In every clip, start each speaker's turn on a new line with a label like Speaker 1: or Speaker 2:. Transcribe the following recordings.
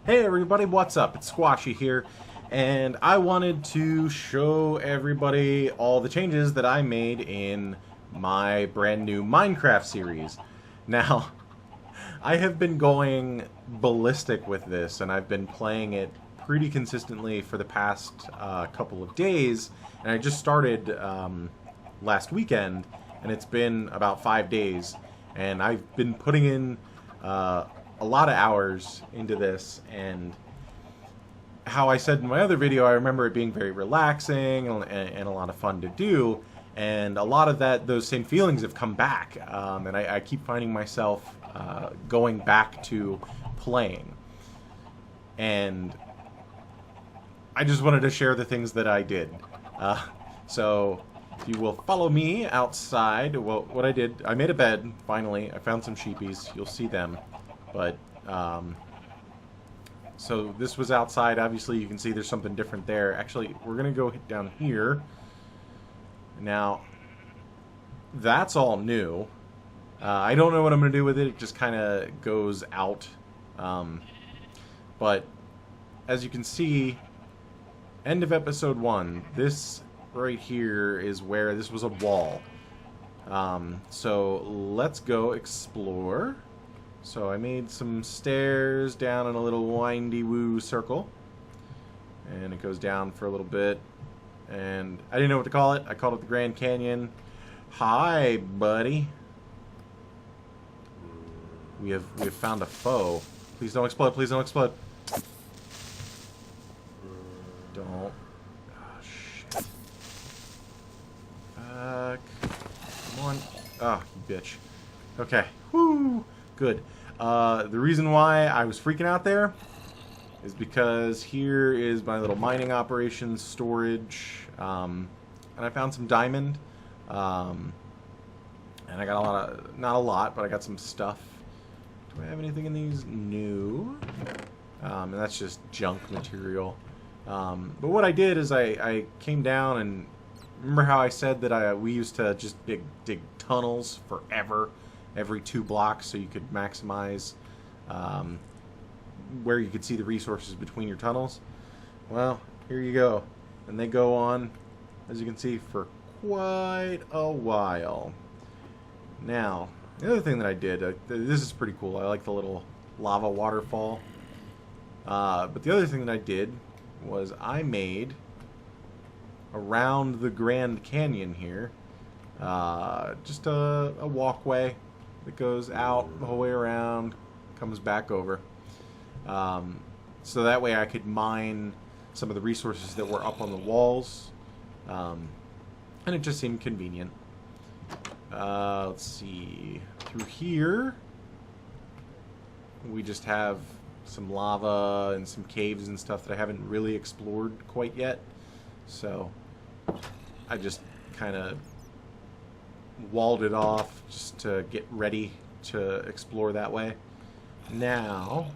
Speaker 1: Hey everybody, what's up? It's Squashy here, and I wanted to show everybody all the changes that I made in my brand new Minecraft series. Now, I have been going ballistic with this, and I've been playing it pretty consistently for the past couple of days, and I just started last weekend, and it's been about 5 days, and I've been putting in a lot of hours into this, and how I said in my other video, I remember it being very relaxing and a lot of fun to do, and a lot of those same feelings have come back, and I keep finding myself going back to playing, and I just wanted to share the things that I did. So if you will follow me outside, well, what I did, I made a bed, finally. I found some sheepies. You'll see them. But, so this was outside. Obviously, you can see there's something different there. Actually, we're going to go down here. Now, that's all new. I don't know what I'm going to do with it. It just kind of goes out. But, as you can see, end of episode 1, this right here is where this was a wall. So, let's go explore. So I made some stairs down in a little windy-woo circle. And it goes down for a little bit. And I didn't know what to call it. I called it the Grand Canyon. Hi, buddy. We have found a foe. Please don't explode. Please don't explode. Don't. Oh, shit. Fuck. Come on. Oh, you bitch. Okay. Woo! Good. The reason why I was freaking out there is because here is my little mining operations storage, and I found some diamond, and I got a lot of, not a lot, but I got some stuff. Do I have anything in these? No. And that's just junk material. But what I did is I came down and remember how I said that we used to just dig tunnels forever, every 2 blocks, so you could maximize where you could see the resources between your tunnels. Well, here you go. And they go on, as you can see, for quite a while. Now, the other thing that I did, this is pretty cool. I like the little lava waterfall. But the other thing that I did was I made, around the Grand Canyon here, just a walkway that goes out the whole way around, comes back over. So that way I could mine some of the resources that were up on the walls. And it just seemed convenient. Let's see. Through here, we just have some lava and some caves and stuff that I haven't really explored quite yet. So I just kind of walled it off just to get ready to explore that way. Now,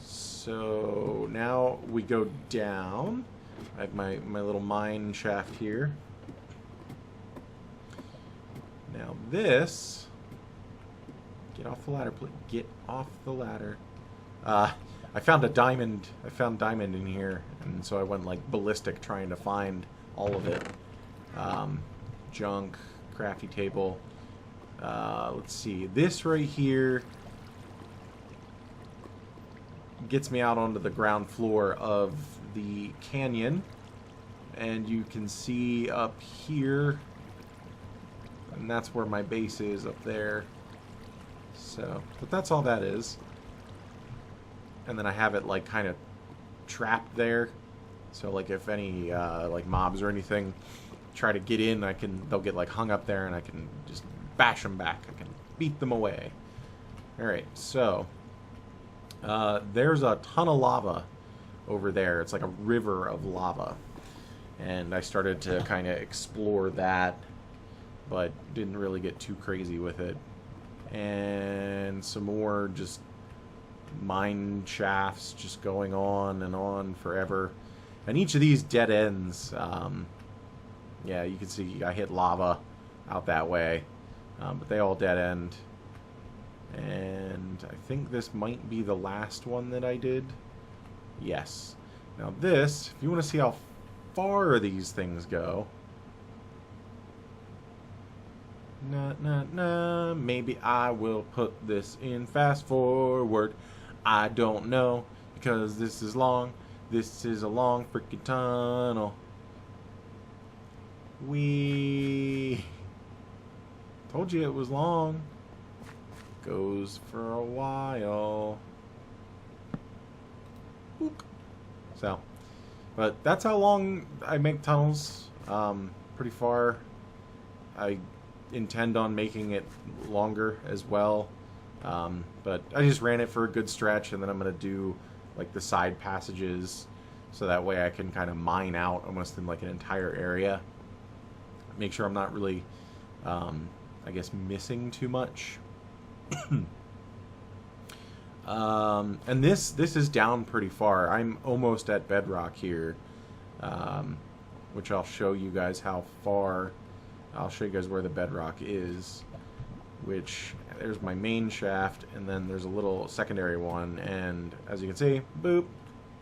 Speaker 1: so now we go down. I have my little mine shaft here. Now this, get off the ladder, please. Get off the ladder. I found a diamond. I found diamond in here, and so I went like ballistic trying to find all of it. Junk. Crafty table. Let's see. This right here gets me out onto the ground floor of the canyon, and you can see up here, and that's where my base is, up there. So, but that's all that is. And then I have it like kind of trapped there, so like if any like mobs or anything try to get in, they'll get like hung up there, and I can just bash them back. I can beat them away. Alright, so there's a ton of lava over there. It's like a river of lava, and I started to kind of explore that, but didn't really get too crazy with it. And some more just mine shafts just going on and on forever, and each of these dead ends, yeah, you can see I hit lava out that way, but they all dead end. And I think this might be the last one that I did. Yes. Now this, if you want to see how far these things go, maybe I will put this in fast forward. I don't know, because this is long. This is a long freaking tunnel. We told you it was long. Goes for a while. Boop. So, but that's how long I make tunnels. Pretty far. I intend on making it longer as well. But I just ran it for a good stretch, and then I'm going to do like the side passages, so that way I can kind of mine out almost in like an entire area. Make sure I'm not really, I guess, missing too much. And this is down pretty far. I'm almost at bedrock here, which I'll show you guys how far. I'll show you guys where the bedrock is, which there's my main shaft, and then there's a little secondary one, and as you can see, boop,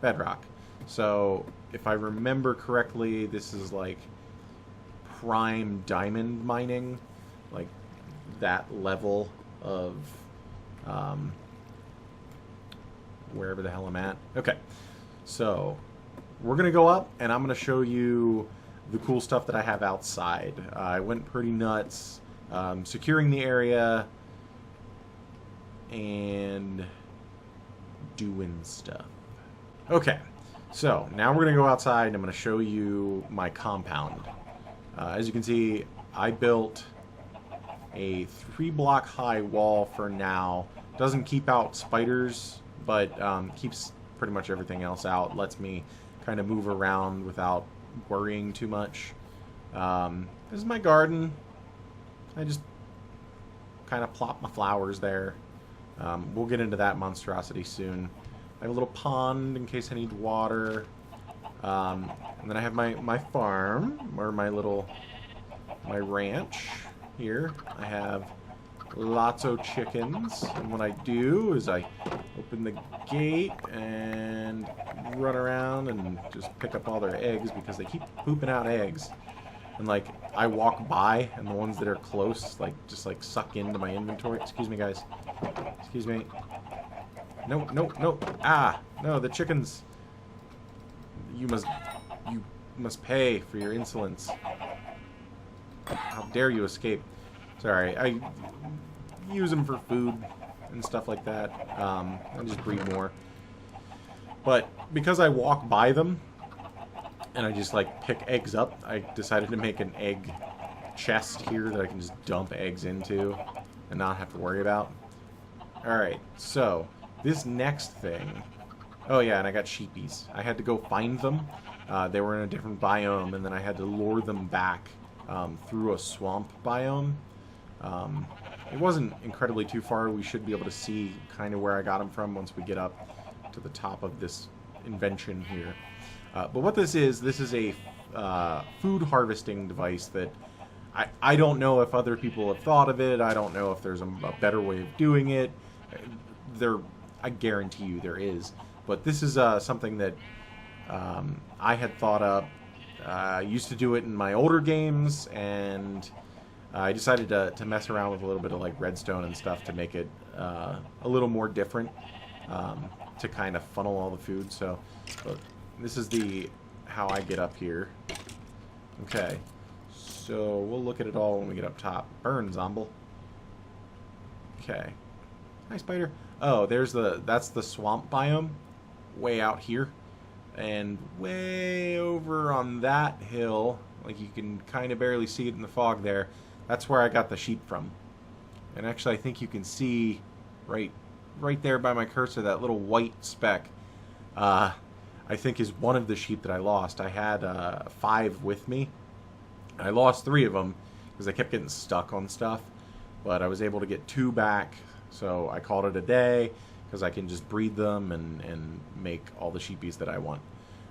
Speaker 1: bedrock. So if I remember correctly, this is like prime diamond mining, like that level of wherever the hell I'm at. Okay, so we're gonna go up, and I'm gonna show you the cool stuff that I have outside. I went pretty nuts securing the area and doing stuff. Okay, so now we're gonna go outside, and I'm gonna show you my compound. As you can see, I built a 3-block high wall for now. Doesn't keep out spiders, but keeps pretty much everything else out. Lets me kind of move around without worrying too much. This is my garden. I just kind of plop my flowers there. We'll get into that monstrosity soon. I have a little pond in case I need water. And then I have my farm, or my ranch here. I have lots of chickens, and what I do is I open the gate and run around and just pick up all their eggs, because they keep pooping out eggs. And like, I walk by, and the ones that are close, like, just like suck into my inventory. Excuse me, guys. Excuse me. No, no, no. Ah, no, the chickens. You must pay for your insolence. How dare you escape? Sorry, I use them for food and stuff like that. I just breed more. But because I walk by them and I just like pick eggs up, I decided to make an egg chest here that I can just dump eggs into and not have to worry about. Alright, so this next thing... Oh yeah, and I got sheepies. I had to go find them. They were in a different biome, and then I had to lure them back through a swamp biome. It wasn't incredibly too far. We should be able to see kind of where I got them from once we get up to the top of this invention here. But what this is a food harvesting device that I don't know if other people have thought of it. I don't know if there's a better way of doing it. I guarantee you there is. But this is something that I had thought up. I used to do it in my older games, and I decided to mess around with a little bit of like redstone and stuff to make it a little more different, to kind of funnel all the food. So this is how I get up here. Okay, so we'll look at it all when we get up top. Burn, Zomble. Okay. Hi, spider. Oh, that's the swamp biome, way out here. And way over on that hill, like you can kind of barely see it in the fog there, that's where I got the sheep from. And actually, I think you can see right there by my cursor, that little white speck, I think is one of the sheep that I lost. I had 5 with me. I lost 3 of them because I kept getting stuck on stuff, but I was able to get 2 back, so I called it a day, because I can just breed them and make all the sheepies that I want.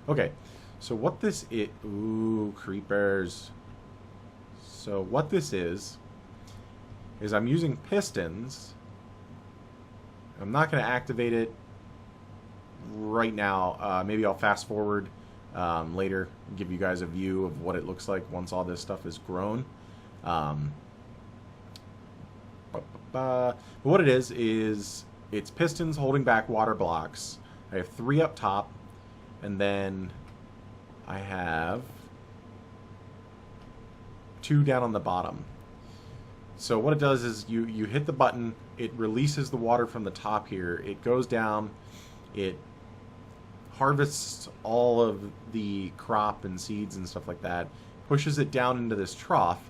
Speaker 1: Okay, so what this is... Ooh, creepers. So what this is I'm using pistons I'm not going to activate it right now. Maybe I'll fast forward later and give you guys a view of what it looks like once all this stuff is grown. But what it is it's pistons holding back water blocks. I have 3 up top, and then I have 2 down on the bottom. So what it does is you hit the button, it releases the water from the top here, it goes down, it harvests all of the crop and seeds and stuff like that, pushes it down into this trough,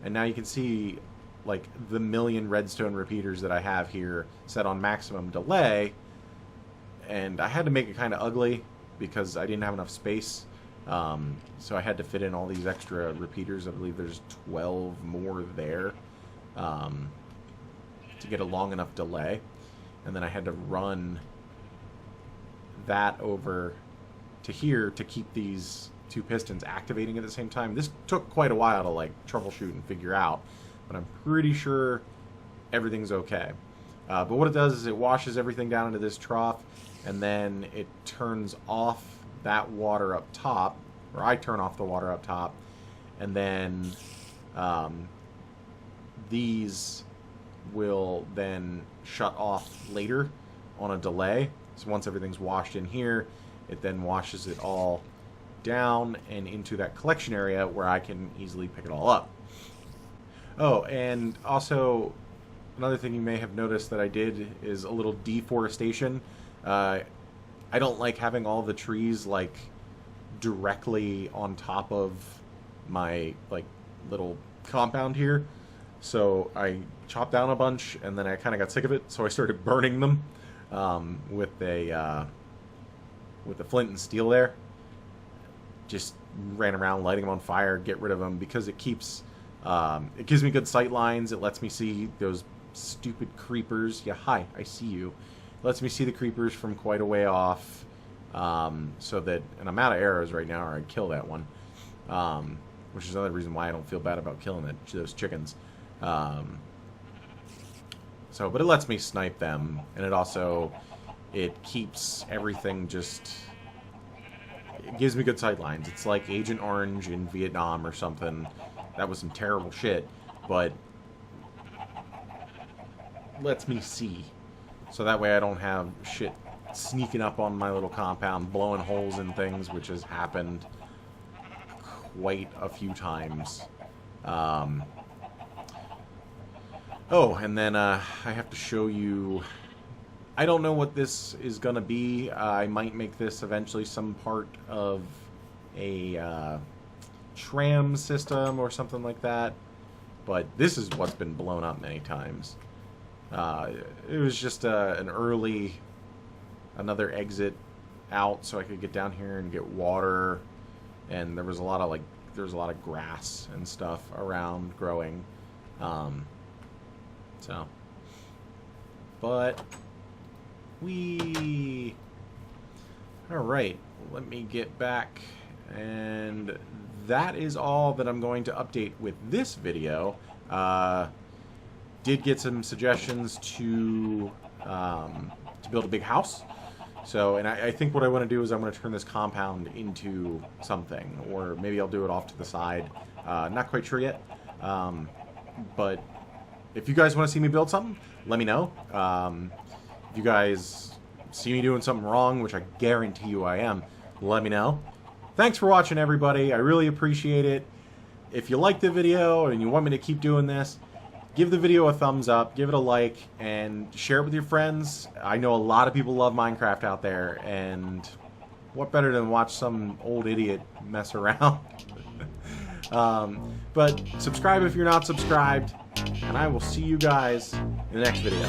Speaker 1: and now you can see like the million redstone repeaters that I have here set on maximum delay. And I had to make it kind of ugly because I didn't have enough space, so I had to fit in all these extra repeaters. I believe there's 12 more there to get a long enough delay, and then I had to run that over to here to keep these 2 pistons activating at the same time. This took quite a while to like troubleshoot and figure out, but I'm pretty sure everything's okay. But what it does is it washes everything down into this trough, and then it turns off that water up top, or I turn off the water up top, and then these will then shut off later on a delay. So once everything's washed in here, it then washes it all down and into that collection area where I can easily pick it all up. Oh, and also another thing you may have noticed that I did is a little deforestation. I don't like having all the trees like directly on top of my like little compound here, so I chopped down a bunch and then I kind of got sick of it, so I started burning them with the flint and steel there. Just ran around lighting them on fire, get rid of them, because it keeps it gives me good sight lines. It lets me see those stupid creepers. Yeah, hi, I see you. It lets me see the creepers from quite a way off, so that, and I'm out of arrows right now, or I'd kill that one, which is another reason why I don't feel bad about killing those chickens. So, but it lets me snipe them, and it keeps everything just, it gives me good sight lines. It's like Agent Orange in Vietnam or something. That was some terrible shit, but lets me see. So that way I don't have shit sneaking up on my little compound, blowing holes in things, which has happened quite a few times. Oh, and then I have to show you, I don't know what this is gonna be. I might make this eventually some part of a tram system or something like that, but this is what's been blown up many times. It was just another exit out so I could get down here and get water, and there was a lot of grass and stuff around growing. But alright, let me get back, and that is all that I'm going to update with this video. Did get some suggestions to build a big house. So, and I think what I want to do is I'm going to turn this compound into something, or maybe I'll do it off to the side. Not quite sure yet. But if you guys want to see me build something, let me know. If you guys see me doing something wrong, which I guarantee you I am, let me know. Thanks for watching, everybody. I really appreciate it. If you like the video and you want me to keep doing this, give the video a thumbs up, give it a like, and share it with your friends. I know a lot of people love Minecraft out there, and what better than watch some old idiot mess around? But subscribe if you're not subscribed, and I will see you guys in the next video.